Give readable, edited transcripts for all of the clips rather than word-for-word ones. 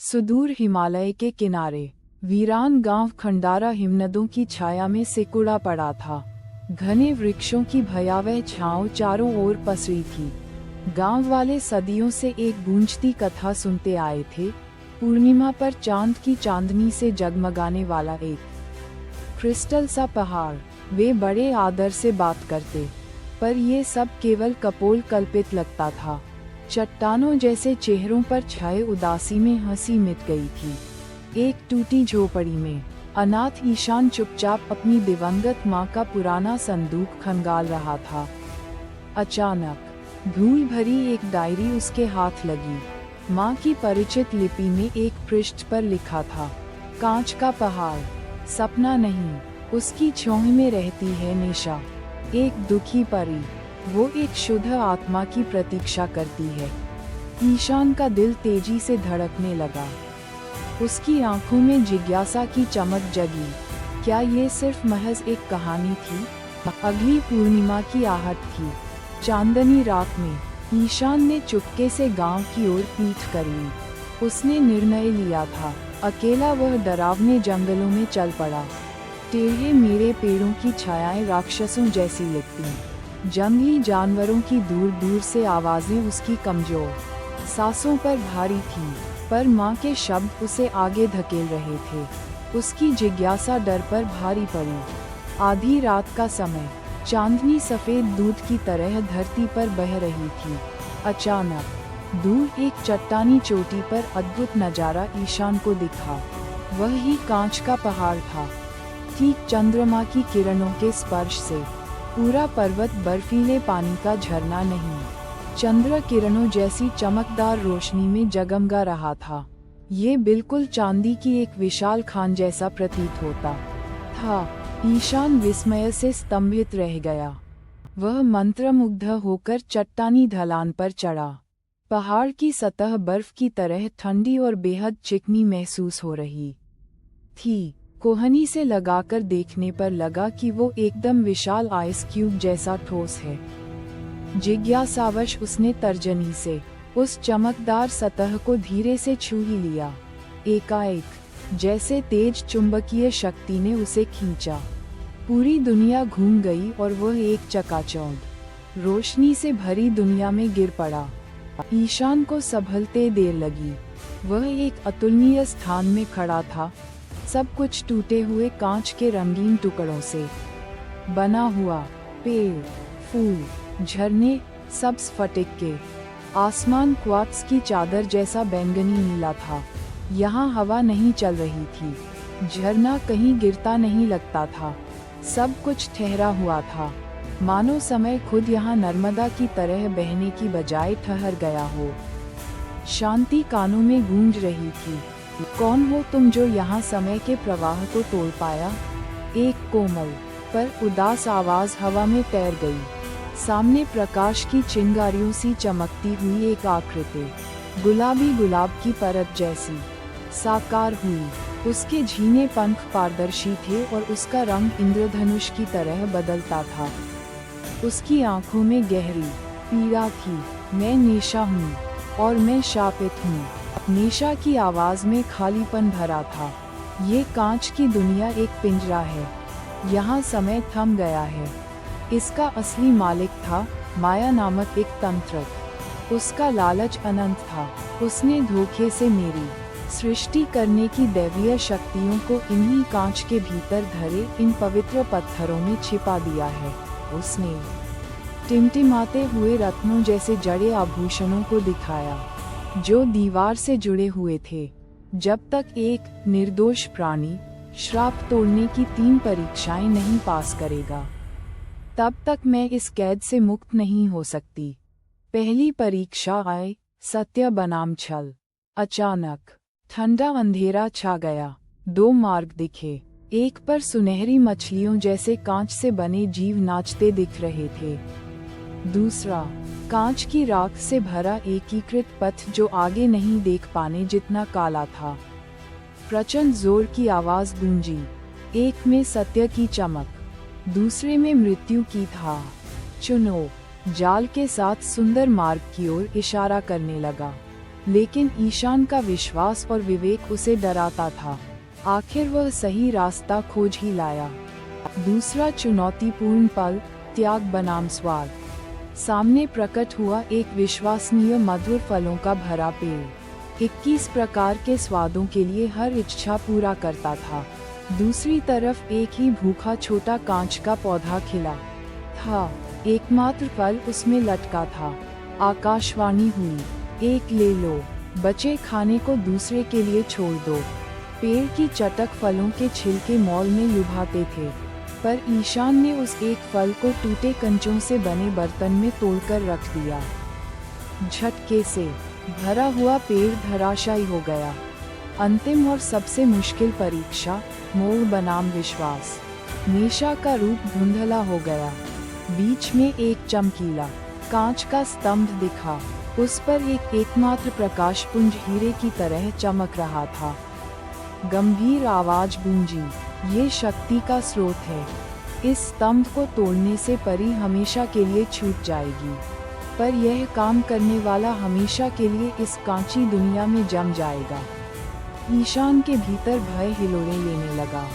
सुदूर हिमालय के किनारे वीरान गांव खंडारा हिमनदों की छाया में सिकुड़ा पड़ा था। घने वृक्षों की भयावह छांव चारों ओर पसरी थी। गांव वाले सदियों से एक गूंजती कथा सुनते आए थे। पूर्णिमा पर चांद की चांदनी से जगमगाने वाला एक क्रिस्टल सा पहाड़। वे बड़े आदर से बात करते, पर ये सब केवल कपोल कल्पित लगता था। चट्टानों जैसे चेहरों पर छाए उदासी में हंसी मिट गई थी। एक टूटी झोपड़ी में अनाथ ईशान चुपचाप अपनी दिवंगत माँ का पुराना संदूक खंगाल रहा था। अचानक धूल भरी एक डायरी उसके हाथ लगी। माँ की परिचित लिपि में एक पृष्ठ पर लिखा था, कांच का पहाड़, सपना नहीं, उसकी छांव में रहती है निशा। एक दुखी परी, वो एक शुद्ध आत्मा की प्रतीक्षा करती है। ईशान का दिल तेजी से धड़कने लगा। उसकी आंखों में जिज्ञासा की चमक जगी। क्या ये सिर्फ महज एक कहानी थी? अगली पूर्णिमा की आहट थी। चांदनी रात में ईशान ने चुपके से गांव की ओर पीठ कर ली। उसने निर्णय लिया था, अकेला वह डरावने जंगलों में चल पड़ा। टेढ़े मेढ़े पेड़ों की छायाएं राक्षसों जैसी लगती। जंगली जानवरों की दूर दूर से आवाजें उसकी कमजोर सांसों पर भारी थीं, पर माँ के शब्द उसे आगे धकेल रहे थे। उसकी जिज्ञासा डर पर भारी पड़ी। आधी रात का समय, चांदनी सफेद दूध की तरह धरती पर बह रही थी। अचानक दूर एक चट्टानी चोटी पर अद्भुत नजारा ईशान को दिखा। वह ही कांच का पहाड़ था। ठीक चंद्रमा की किरणों के स्पर्श से पूरा पर्वत बर्फीले पानी का झरना नहीं, चंद्र किरणों जैसी चमकदार रोशनी में जगमगा रहा था। ये बिल्कुल चांदी की एक विशाल खान जैसा प्रतीत होता था। ईशान विस्मय से स्तंभित रह गया। वह मंत्रमुग्ध होकर चट्टानी ढलान पर चढ़ा। पहाड़ की सतह बर्फ की तरह ठंडी और बेहद चिकनी महसूस हो रही थी। कोहनी से लगाकर देखने पर लगा कि वो एकदम विशाल आइस क्यूब जैसा ठोस है। जिज्ञासावश उसने तर्जनी से उस चमकदार सतह को धीरे से छू ही लिया। एकाएक जैसे तेज चुंबकीय शक्ति ने उसे खींचा। पूरी दुनिया घूम गई और वह एक चकाचौंध रोशनी से भरी दुनिया में गिर पड़ा। ईशान को संभलते देर लगी। वह एक अतुलनीय स्थान में खड़ा था, सब कुछ टूटे हुए कांच के रंगीन टुकड़ों से बना हुआ। पेड़, फूल, झरने, सब स्फटिक के। आसमान क्वार्ट्ज की चादर जैसा बैंगनी नीला था। यहाँ हवा नहीं चल रही थी। झरना कहीं गिरता नहीं लगता था। सब कुछ ठहरा हुआ था, मानो समय खुद यहाँ नर्मदा की तरह बहने की बजाय ठहर गया हो। शांति कानों में गूंज रही थी। कौन हो तुम जो यहाँ समय के प्रवाह को तोड़ पाया? एक कोमल पर उदास आवाज हवा में तैर गई। सामने प्रकाश की चिंगारियों सी चमकती हुई एक आकृति, गुलाबी गुलाब की परत जैसी, साकार हुई। उसके झीने पंख पारदर्शी थे और उसका रंग इंद्रधनुष की तरह बदलता था। उसकी आंखों में गहरी पीड़ा थी। मैं निशा हूँ और मैं शापित हूँ। निशा की आवाज में खालीपन भरा था। ये कांच की दुनिया एक पिंजरा है। यहाँ समय थम गया है। इसका असली मालिक था माया नामक एक तंत्रक। उसका लालच अनंत था। उसने धोखे से मेरी सृष्टि करने की दैवीय शक्तियों को इन्हीं कांच के भीतर धरे इन पवित्र पत्थरों में छिपा दिया है। उसने टिमटिमाते हुए रत्नों जैसे जड़े आभूषणों को दिखाया, जो दीवार से जुड़े हुए थे। जब तक एक निर्दोष प्राणी श्राप तोड़ने की 3 परीक्षाएं नहीं पास करेगा, तब तक मैं इस कैद से मुक्त नहीं हो सकती। पहली परीक्षा आए, सत्य बनाम छल। अचानक ठंडा अंधेरा छा गया। 2 मार्ग दिखे। एक पर सुनहरी मछलियों जैसे कांच से बने जीव नाचते दिख रहे थे। दूसरा कांच की राख से भरा एकीकृत पथ जो आगे नहीं देख पाने जितना काला था। प्रचंड जोर की आवाज गूंजी। एक में सत्य की चमक, दूसरे में मृत्यु की था। चुनो। जाल के साथ सुंदर मार्ग की ओर इशारा करने लगा। लेकिन ईशान का विश्वास और विवेक उसे डराता था। आखिर वह सही रास्ता खोज ही लाया। दूसरा चुनौतीपूर्ण पल, त्याग बनाम स्वाद। सामने प्रकट हुआ एक विश्वसनीय मधुर फलों का भरा पेड़ 21 प्रकार के स्वादों के लिए हर इच्छा पूरा करता था। दूसरी तरफ एक ही भूखा छोटा कांच का पौधा खिला था। एकमात्र फल उसमें लटका था। आकाशवाणी हुई, एक ले लो, बचे खाने को दूसरे के लिए छोड़ दो। पेड़ की चटक फलों के छिलके मौल में लुभाते थे, पर ईशान ने उस एक फल को टूटे कंचों से बने बर्तन में तोड़कर रख दिया। झटके से भरा हुआ पेड़ धराशायी हो गया। अंतिम और सबसे मुश्किल परीक्षा, मोह बनाम विश्वास। नेशा का रूप धुंधला हो गया। बीच में एक चमकीला कांच का स्तंभ दिखा। उस पर एक एकमात्र प्रकाशपुंज हीरे की तरह चमक रहा था। गंभीर आवाज गूंजी, ये शक्ति का स्रोत है। इस स्तंभ को तोड़ने से परी हमेशा के लिए छूट जाएगी, पर यह काम करने वाला हमेशा के लिए इस कांची दुनिया में जम जाएगा। ईशान के भीतर भय हिलोरे लेने लगा।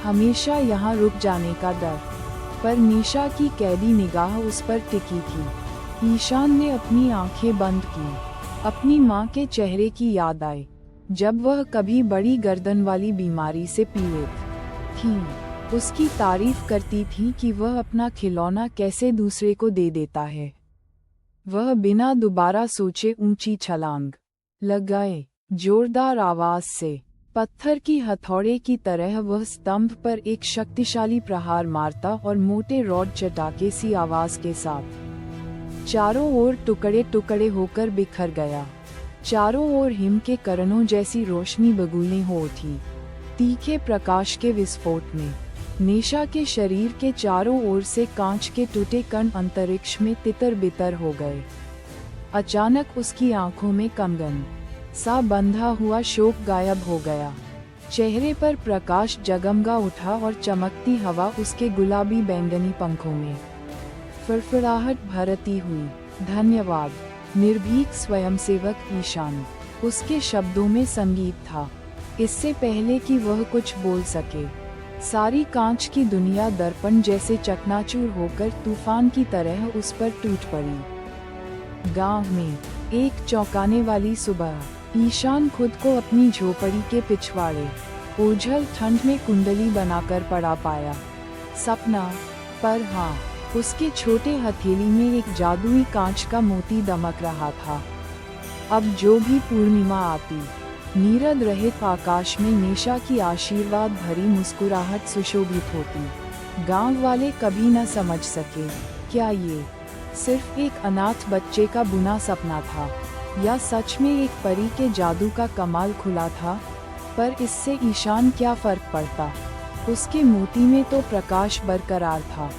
हमेशा यहाँ रुक जाने का डर, पर नेशा की कैदी निगाह उस पर टिकी थी। ईशान ने अपनी आंखें बंद की। अपनी माँ के चेहरे की याद आई, जब वह कभी बड़ी गर्दन वाली बीमारी से पीड़ित थी। उसकी तारीफ करती थी कि वह अपना खिलौना कैसे दूसरे को दे देता है। वह बिना दोबारा सोचे ऊंची छलांग लगाए। जोरदार आवाज से, पत्थर की हथौड़े की तरह वह स्तंभ पर एक शक्तिशाली प्रहार मारता और मोटे रॉड चटाके सी आवाज के साथ चारों ओर टुकड़े टुकड़े होकर बिखर गया। चारों ओर हिम के करणों जैसी रोशनी बगुलें हो उठी। तीखे प्रकाश के विस्फोट में नेशा के शरीर के चारों ओर से कांच के टूटे कण अंतरिक्ष में तितर बितर हो गए। अचानक उसकी आंखों में कंगन सा बंधा हुआ शोक गायब हो गया। चेहरे पर प्रकाश जगमगा उठा और चमकती हवा उसके गुलाबी बैंगनी पंखों में फड़फड़ाहट भरती हुई। धन्यवाद, निर्भीक स्वयंसेवक ईशान। उसके शब्दों में संगीत था। इससे पहले कि वह कुछ बोल सके, सारी कांच की दुनिया दर्पण जैसे चकनाचूर होकर तूफान की तरह उस पर टूट पड़ी। गांव में एक चौंकाने वाली सुबह, ईशान खुद को अपनी झोपड़ी के पिछवाड़े ओझल ठंड में कुंडली बनाकर पड़ा पाया। सपना, पर हाँ, उसके छोटे हथेली में एक जादुई कांच का मोती दमक रहा था। अब जो भी पूर्णिमा आती, नीरद रहित आकाश में नेशा की आशीर्वाद भरी मुस्कुराहट सुशोभित होती। गांव वाले कभी न समझ सके, क्या ये सिर्फ एक अनाथ बच्चे का बुना सपना था, या सच में एक परी के जादू का कमाल खुला था। पर इससे ईशान क्या फर्क पड़ता, उसके मोती में तो प्रकाश बरकरार था।